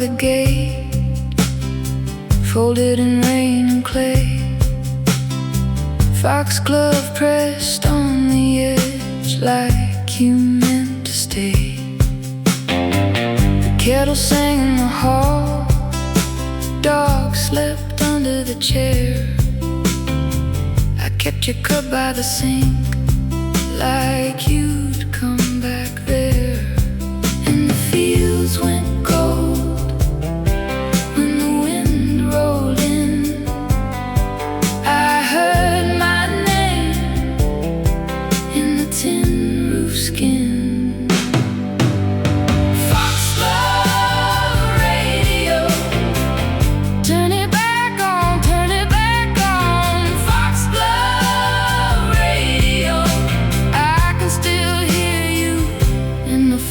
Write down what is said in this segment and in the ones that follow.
The gate, folded in rain and clay, foxglove pressed on the edge like you meant to stay. The kettle sang in the hall, dog slept under the chair. I kept your cup by the sink like you'd come back there. And the fields went gold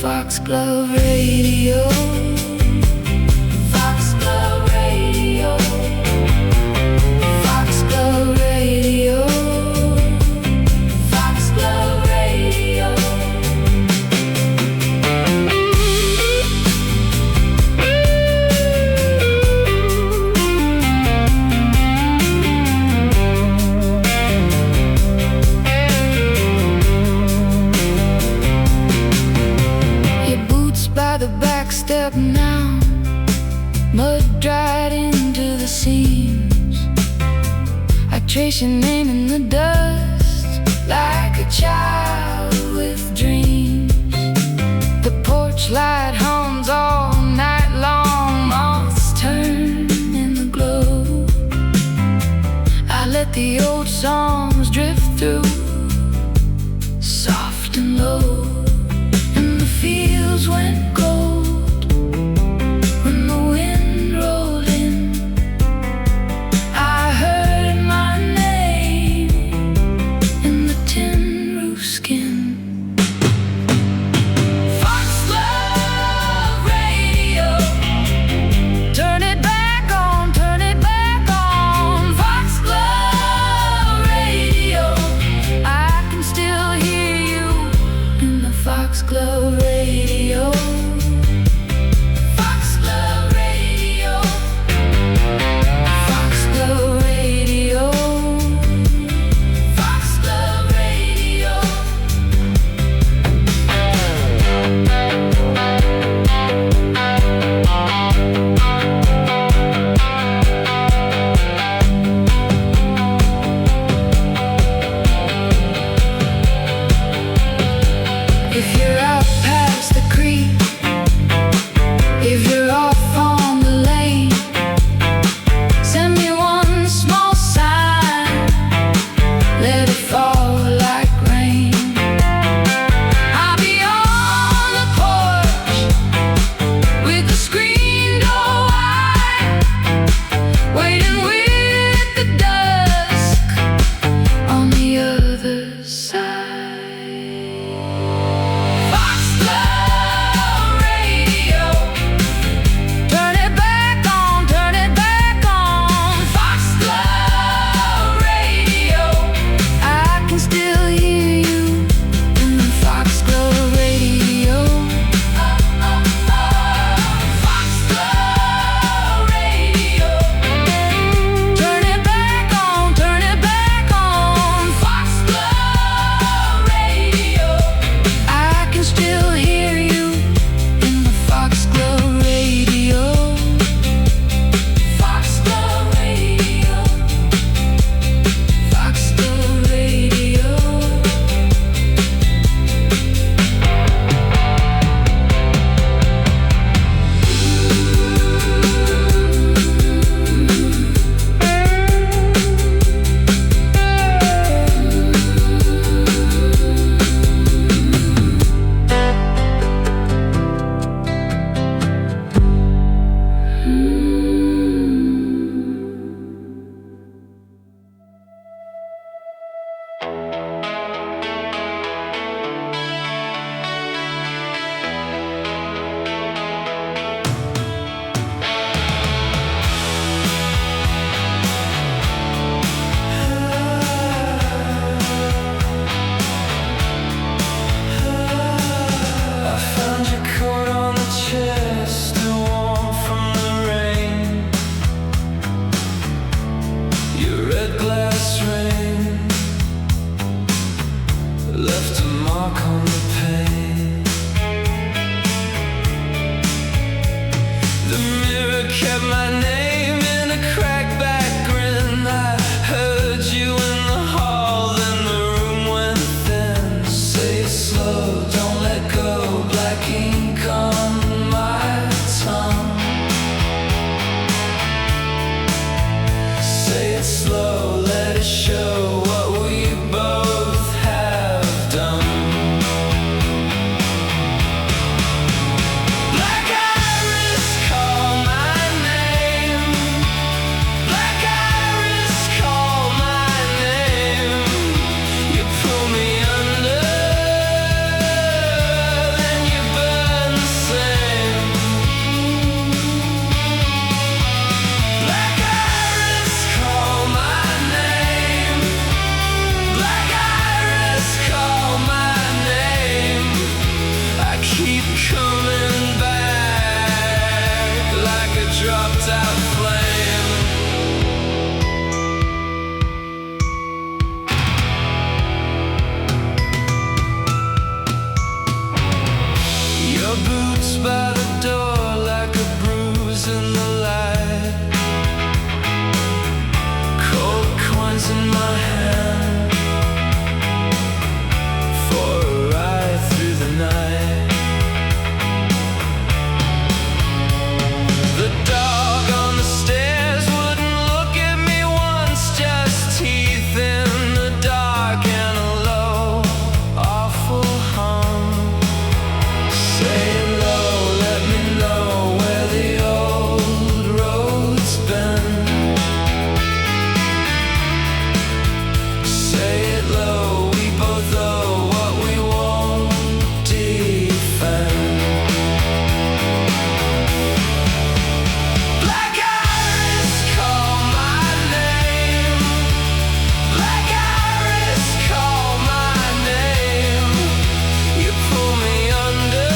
Foxglove radio, Foxglove radio, Foxglove radio, Foxglove radio. By the back step now, mud dried into the seams. I trace your name in the dust like a child with dreams. The porch light hums all night long, moths turn in the glow. I let the old songs drift through, soft and low. And the fields went gold when the wind rolled in. I heard my name in the tin roof skin. Foxglove radio, turn it back on, turn it back on. Foxglove radio, I can still hear you in the Foxglove radio. glass rain left a mark on the pane. The mirror kept my name in a crackback grin. I heard you in the hall, then the room went thin. Say it slow, don't let go, black ink on my tongue. Say it slow, let it show what we both have done. Black iris, call my name. Black iris, call my name. You pull me under, then you burn the same. Black iris, call my name. Black iris, call my name. I keep coming back like a dropped out flame. Your boots by the door like a bruise in the light. Cold coins in my hand for a ride through the night. The dog on the stairs wouldn't look at me once, just teeth in the dark and a low, awful hum. Say it low, let me know where the old road's been. Say it low, we both owe what we won't defend. Black iris, call my name. Black iris, call my name. You pull me under,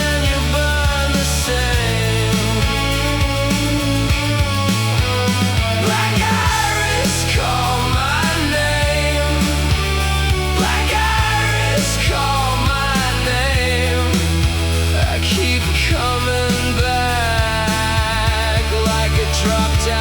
and you burn the same. Black iris, call my name. Black iris, call my name. I keep coming back like a dropped out